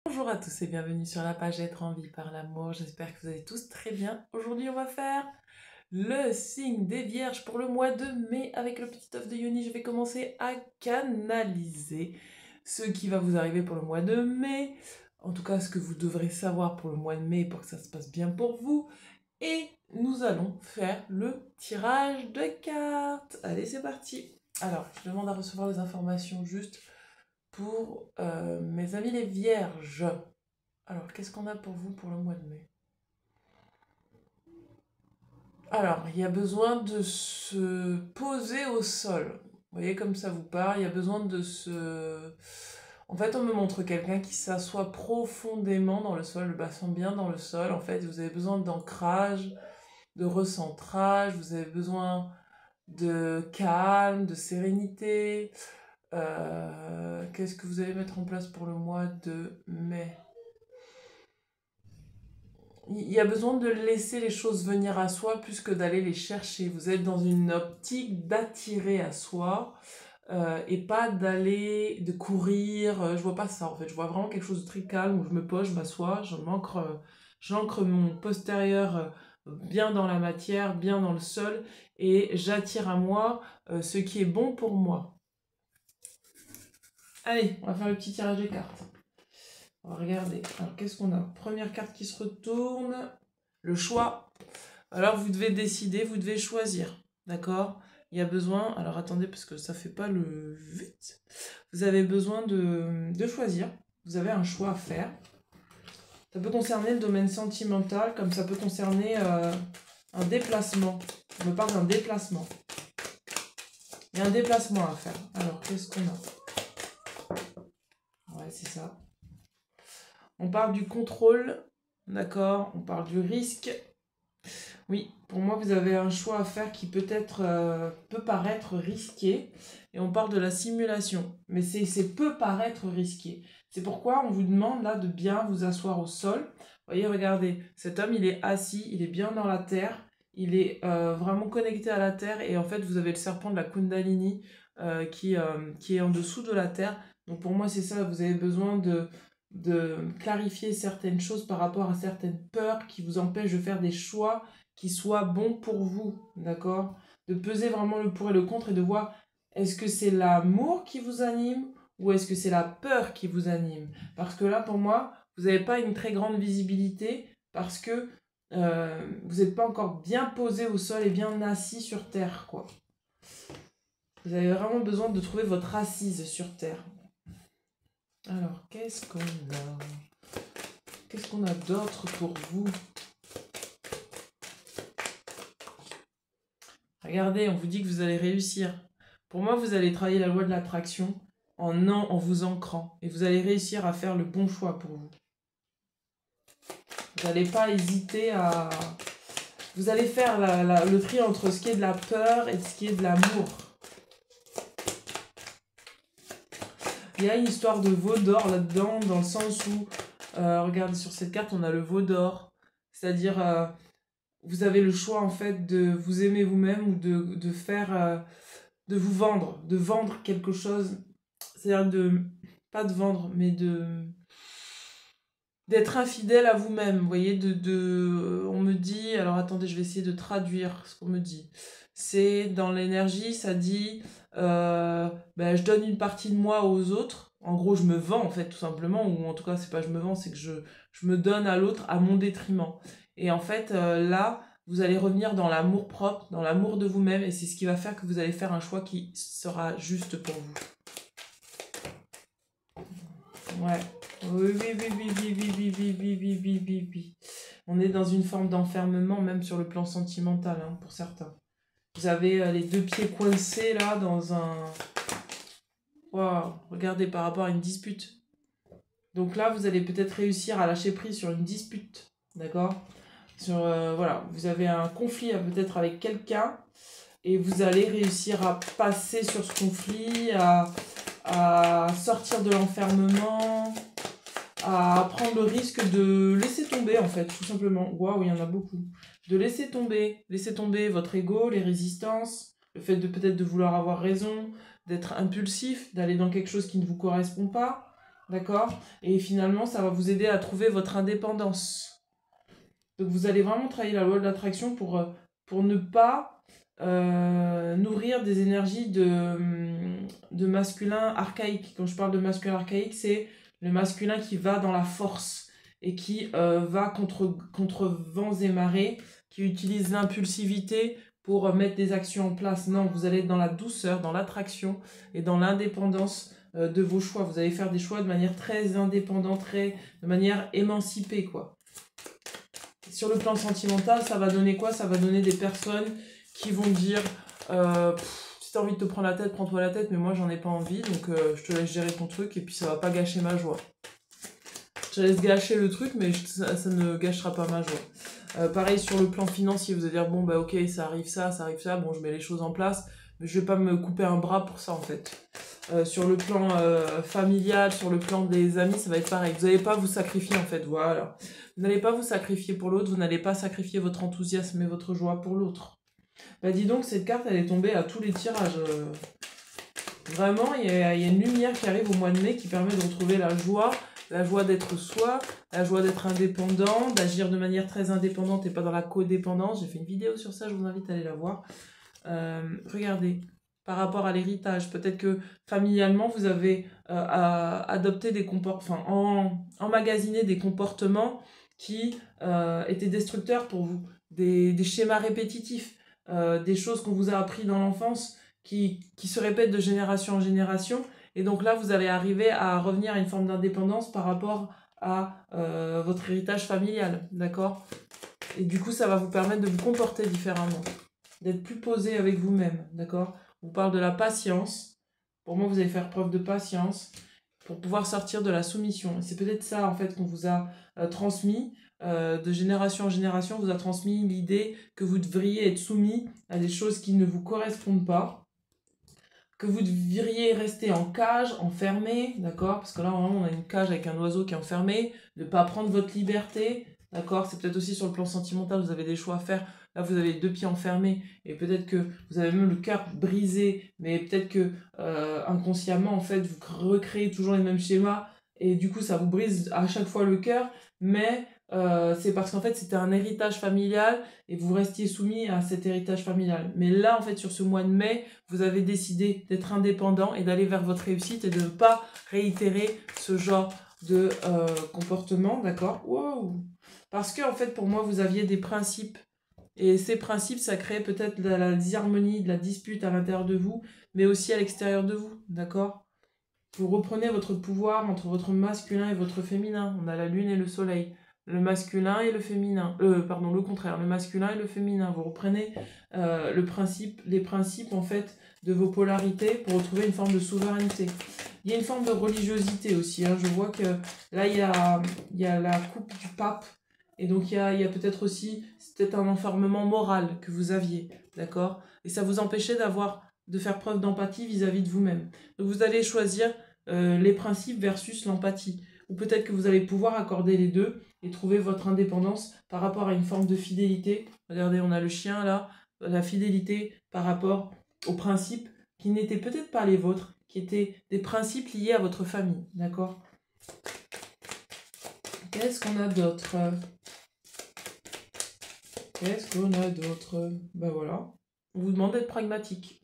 Bonjour à tous et bienvenue sur la page Être en vie par l'amour. J'espère que vous allez tous très bien. Aujourd'hui, on va faire le signe des vierges pour le mois de mai. Avec le petit œuf de Yoni, je vais commencer à canaliser ce qui va vous arriver pour le mois de mai. En tout cas, ce que vous devrez savoir pour le mois de mai pour que ça se passe bien pour vous. Et nous allons faire le tirage de cartes. Allez, c'est parti. Alors, je demande à recevoir les informations juste pour mes amis les vierges. Alors, qu'est-ce qu'on a pour vous pour le mois de mai? Alors, il y a besoin de se poser au sol. Vous voyez comme ça vous parle, il y a besoin de se... En fait, on me montre quelqu'un qui s'assoit profondément dans le sol, le bassin bien dans le sol. En fait, vous avez besoin d'ancrage, de recentrage, vous avez besoin de calme, de sérénité. Qu'est-ce que vous allez mettre en place pour le mois de mai? Il y a besoin de laisser les choses venir à soi plus que d'aller les chercher. Vous êtes dans une optique d'attirer à soi et pas de courir. Je vois pas ça en fait. Je vois vraiment quelque chose de très calme où je me pose, je m'assois, j'ancre mon postérieur bien dans la matière, bien dans le sol et j'attire à moi ce qui est bon pour moi. Allez, on va faire le petit tirage des cartes. On va regarder. Alors, qu'est-ce qu'on a? Première carte qui se retourne. Le choix. Alors, vous devez décider, vous devez choisir. D'accord? Il y a besoin... Alors, attendez, parce que ça fait pas le 8. Vous avez besoin de choisir. Vous avez un choix à faire. Ça peut concerner le domaine sentimental, comme ça peut concerner un déplacement. Je me parle d'un déplacement. Il y a un déplacement à faire. Alors, qu'est-ce qu'on a? Ouais, c'est ça. On parle du contrôle, d'accord? On parle du risque. Oui, pour moi, vous avez un choix à faire qui peut paraître risqué. Et on parle de la simulation. Mais c'est peut paraître risqué. C'est pourquoi on vous demande là de bien vous asseoir au sol. Vous voyez, regardez, cet homme, il est assis, il est bien dans la terre. Il est vraiment connecté à la terre. Et en fait, vous avez le serpent de la Kundalini qui est en dessous de la terre. Donc pour moi, c'est ça, vous avez besoin de clarifier certaines choses par rapport à certaines peurs qui vous empêchent de faire des choix qui soient bons pour vous, d'accord? De peser vraiment le pour et le contre et de voir est-ce que c'est l'amour qui vous anime ou est-ce que c'est la peur qui vous anime? Parce que là, pour moi, vous n'avez pas une très grande visibilité parce que vous n'êtes pas encore bien posé au sol et bien assis sur terre, quoi. Vous avez vraiment besoin de trouver votre assise sur terre. Alors, qu'est-ce qu'on a? Qu'est-ce qu'on a d'autre pour vous? Regardez, on vous dit que vous allez réussir. Pour moi, vous allez travailler la loi de l'attraction en vous ancrant. Et vous allez réussir à faire le bon choix pour vous. Vous n'allez pas hésiter à... Vous allez faire le tri entre ce qui est de la peur et ce qui est de l'amour. Il y a une histoire de veau d'or là-dedans, dans le sens où, regardez sur cette carte, on a le veau d'or. C'est-à-dire, vous avez le choix en fait de vous aimer vous-même ou de faire... de vous vendre, de vendre quelque chose, c'est-à-dire pas de vendre, mais d'être infidèle à vous-même, vous voyez, on me dit, alors attendez, je vais essayer de traduire ce qu'on me dit, c'est dans l'énergie, ça dit, ben, je donne une partie de moi aux autres, en gros je me vends en fait tout simplement, ou en tout cas c'est pas je me vends, c'est que je me donne à l'autre à mon détriment, et en fait là, vous allez revenir dans l'amour propre, dans l'amour de vous-même, et c'est ce qui va faire que vous allez faire un choix qui sera juste pour vous. Ouais. Oui, oui, oui, oui, oui, oui, oui, oui, oui, oui, oui, oui, oui. On est dans une forme d'enfermement, même sur le plan sentimental, hein, pour certains. Vous avez les deux pieds coincés, là, dans un... Waouh, regardez, par rapport à une dispute. Donc là, vous allez peut-être réussir à lâcher prise sur une dispute, d'accord? Voilà, vous avez un conflit peut-être avec quelqu'un, et vous allez réussir à passer sur ce conflit, à sortir de l'enfermement, à prendre le risque de laisser tomber, en fait, tout simplement. Waouh, il y en a beaucoup. De laisser tomber votre ego, les résistances, le fait de peut-être de vouloir avoir raison, d'être impulsif, d'aller dans quelque chose qui ne vous correspond pas, d'accord? Et finalement, ça va vous aider à trouver votre indépendance. Donc vous allez vraiment travailler la loi de l'attraction pour ne pas nourrir des énergies de masculin archaïque. Quand je parle de masculin archaïque, c'est le masculin qui va dans la force et qui va contre vents et marées, qui utilise l'impulsivité pour mettre des actions en place. Non, vous allez être dans la douceur, dans l'attraction et dans l'indépendance de vos choix. Vous allez faire des choix de manière très indépendante, de manière émancipée, quoi. Sur le plan sentimental, ça va donner quoi? Ça va donner des personnes qui vont dire si t'as envie de te prendre la tête, prends-toi la tête, mais moi j'en ai pas envie, donc je te laisse gérer ton truc et puis ça va pas gâcher ma joie. Je te laisse gâcher le truc, mais ça ne gâchera pas ma joie. Pareil sur le plan financier, vous allez dire bon bah ok, ça arrive ça, bon je mets les choses en place, mais je vais pas me couper un bras pour ça en fait. Sur le plan familial, sur le plan des amis, ça va être pareil. Vous n'allez pas vous sacrifier en fait, voilà. Vous n'allez pas vous sacrifier pour l'autre, vous n'allez pas sacrifier votre enthousiasme et votre joie pour l'autre. Bah dis donc, cette carte, elle est tombée à tous les tirages. Vraiment, il y a une lumière qui arrive au mois de mai qui permet de retrouver la joie d'être soi, la joie d'être indépendant, d'agir de manière très indépendante et pas dans la codépendance. J'ai fait une vidéo sur ça, je vous invite à aller la voir. Regardez, par rapport à l'héritage, peut-être que familialement, vous avez adopté des comportements, emmagasiné des comportements qui étaient destructeurs pour vous, des schémas répétitifs, des choses qu'on vous a appris dans l'enfance qui se répètent de génération en génération. Et donc là, vous allez arriver à revenir à une forme d'indépendance par rapport à votre héritage familial, d'accord? Et du coup, ça va vous permettre de vous comporter différemment, d'être plus posé avec vous-même, d'accord? On vous parle de la patience. Pour moi, vous allez faire preuve de patience pour pouvoir sortir de la soumission. Et c'est peut-être ça, en fait, qu'on vous a transmis. De génération en génération, on vous a transmis l'idée que vous devriez être soumis à des choses qui ne vous correspondent pas, que vous devriez rester en cage, enfermé, d'accord? Parce que là, vraiment, on a une cage avec un oiseau qui est enfermé, de ne pas prendre votre liberté, d'accord? C'est peut-être aussi sur le plan sentimental, vous avez des choix à faire. Là, vous avez les deux pieds enfermés, et peut-être que vous avez même le cœur brisé, mais peut-être que inconsciemment, en fait, vous recréez toujours les mêmes schémas, et du coup, ça vous brise à chaque fois le cœur, mais c'est parce qu'en fait, c'était un héritage familial, et vous restiez soumis à cet héritage familial. Mais là, en fait, sur ce mois de mai, vous avez décidé d'être indépendant et d'aller vers votre réussite et de ne pas réitérer ce genre de comportement, d'accord? Wow! Parce que, en fait, pour moi, vous aviez des principes. Et ces principes, ça crée peut-être de la disharmonie, de la dispute à l'intérieur de vous, mais aussi à l'extérieur de vous, d'accord? Vous reprenez votre pouvoir entre votre masculin et votre féminin. On a la lune et le soleil. Le masculin et le féminin. Pardon, le contraire. Le masculin et le féminin. Vous reprenez les principes, en fait, de vos polarités pour retrouver une forme de souveraineté. Il y a une forme de religiosité aussi. Hein. Je vois que là, il y a la coupe du pape. Et donc, il y a peut-être aussi, c'était un enfermement moral que vous aviez. D'accord? Et ça vous empêchait de faire preuve d'empathie vis-à-vis de vous-même. Donc vous allez choisir les principes versus l'empathie. Ou peut-être que vous allez pouvoir accorder les deux et trouver votre indépendance par rapport à une forme de fidélité. Regardez, on a le chien là, la fidélité par rapport aux principes qui n'étaient peut-être pas les vôtres, qui étaient des principes liés à votre famille. D'accord? Qu'est-ce qu'on a d'autre? Ben voilà. On vous demande d'être pragmatique.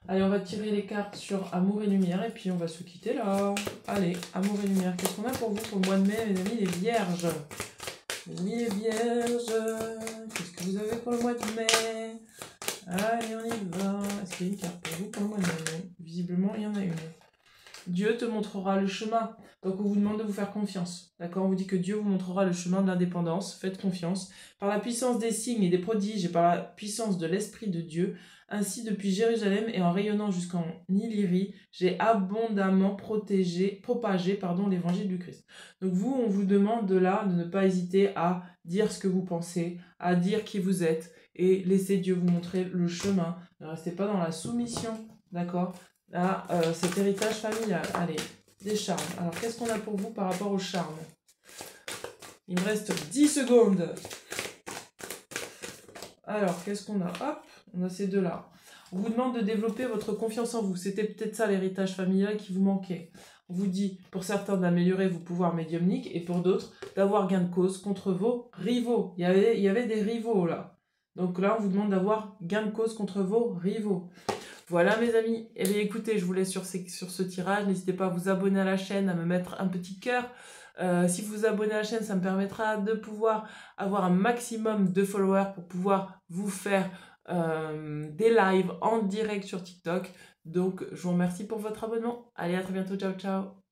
Allez, on va tirer les cartes sur Amour et Lumière et puis on va se quitter là. Allez, Amour et Lumière. Qu'est-ce qu'on a pour vous pour le mois de mai, mes amis, les vierges? Les amis, les vierges. Qu'est-ce que vous avez pour le mois de mai? Allez, on y va. Est-ce qu'il y a une carte pour vous pour le mois de mai? Visiblement, il y en a une. Dieu te montrera le chemin. Donc, on vous demande de vous faire confiance. D'accord? On vous dit que Dieu vous montrera le chemin de l'indépendance. Faites confiance. Par la puissance des signes et des prodiges et par la puissance de l'Esprit de Dieu, ainsi depuis Jérusalem et en rayonnant jusqu'en Illyrie, j'ai abondamment propagé l'évangile du Christ. Donc vous, on vous demande de là, de ne pas hésiter à dire ce que vous pensez, à dire qui vous êtes et laissez Dieu vous montrer le chemin. Ne restez pas dans la soumission, d'accord? À cet héritage familial. Allez, des charmes. Alors, qu'est-ce qu'on a pour vous par rapport aux charmes? Il me reste 10 secondes. Alors, qu'est-ce qu'on a? Hop, on a ces deux-là. On vous demande de développer votre confiance en vous. C'était peut-être ça l'héritage familial qui vous manquait. On vous dit, pour certains, d'améliorer vos pouvoirs médiumniques et pour d'autres, d'avoir gain de cause contre vos rivaux. Il y avait des rivaux là. Donc là, on vous demande d'avoir gain de cause contre vos rivaux. Voilà mes amis. Eh bien écoutez, je vous laisse sur ce tirage. N'hésitez pas à vous abonner à la chaîne, à me mettre un petit cœur. Si vous vous abonnez à la chaîne, ça me permettra de pouvoir avoir un maximum de followers pour pouvoir vous faire des lives en direct sur TikTok. Donc, je vous remercie pour votre abonnement. Allez, à très bientôt. Ciao, ciao.